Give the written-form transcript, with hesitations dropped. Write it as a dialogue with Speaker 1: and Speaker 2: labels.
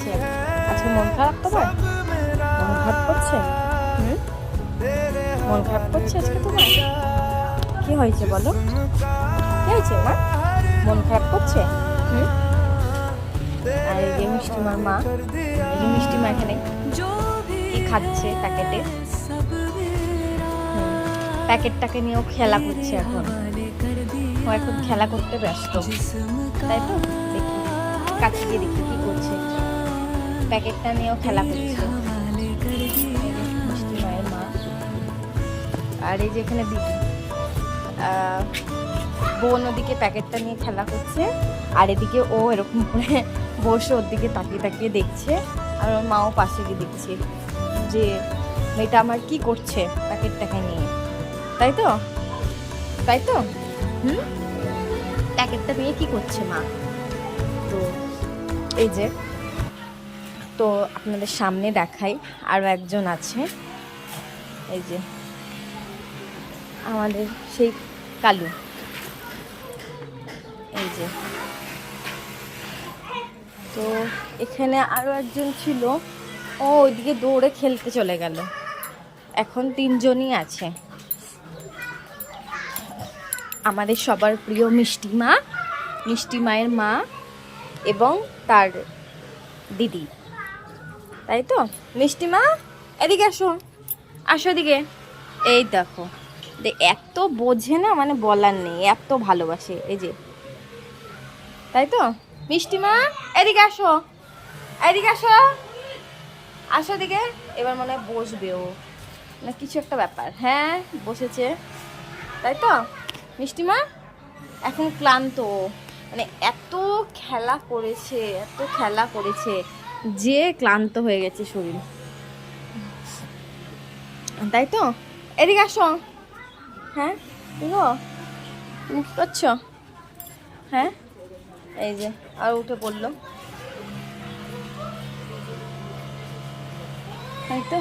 Speaker 1: হয়েছে? আজকে মন খারাপ তোমার? মন খারাপ করছে? মন খারাপ করছে আজকে তোমার? কি হয়েছে বলো? কি হয়েছে মা? মন খারাপ করছে? আর এই যে মিষ্টিমার মা, এই যে মিষ্টিমা এখানে কি খাচ্ছে প্যাকেটে। প্যাকেটটাকে নিয়েও খেলা করছে এখন। ও এখন খেলা করতে ব্যস্ত, তাই তো? দেখি কাছে গিয়ে দেখি কি করছে। প্যাকেটটা নিয়েও খেলা করছে মিষ্টি মায়ের মা। আর এই যে এখানে দিদি, বোন ওদিকে প্যাকেটটা নিয়ে খেলা করছে, আর এদিকে ও এরকম করে বসে ওর দিকে তাকিয়ে তাকিয়ে দেখছে। আর ওর মাও পাশে গিয়ে দেখছে যে মেয়েটা আমার কি করছে প্যাকেটটাকে নিয়ে, তাই তো? তাই তো? প্যাকেটটা নিয়ে কি করছে মা? তো এই যে, তো আপনাদের সামনে দেখাই আরও একজন আছে, এই যে আমাদের সেই কালু, এই যে। তো এখানে আরও একজন ছিল, ও ওইদিকে দৌড়ে খেলতে চলে গেল। এখন 3 জনই আছে। আমাদের সবার প্রিয় মিষ্টি মা, মিষ্টি মায়ের মা এবং তার দিদি, তাই তো? মিষ্টি মা এদিকে আসো, আসো এদিকে। এই দেখো, এত বোঝে না, মানে বলার নেই, এত ভালোবাসে, এই যে। তাই তো? মিষ্টি মা এদিকে আসো, এদিকে আসো, আসো এদিকে। এবার মনে হয় বসবে ও, না কিছু একটা ব্যাপার। হ্যাঁ বসেছে, তাই তো? মিষ্টি মা এখন ক্লান্ত, মানে এত খেলা করেছে, এত খেলা করেছে যে ক্লান্ত হয়ে গেছে শরীর, তাই তো? এদিকে আসো। হ্যাঁ তুমি কি করছো? হ্যাঁ এই যে আর উঠে পড়লো, তাই তো?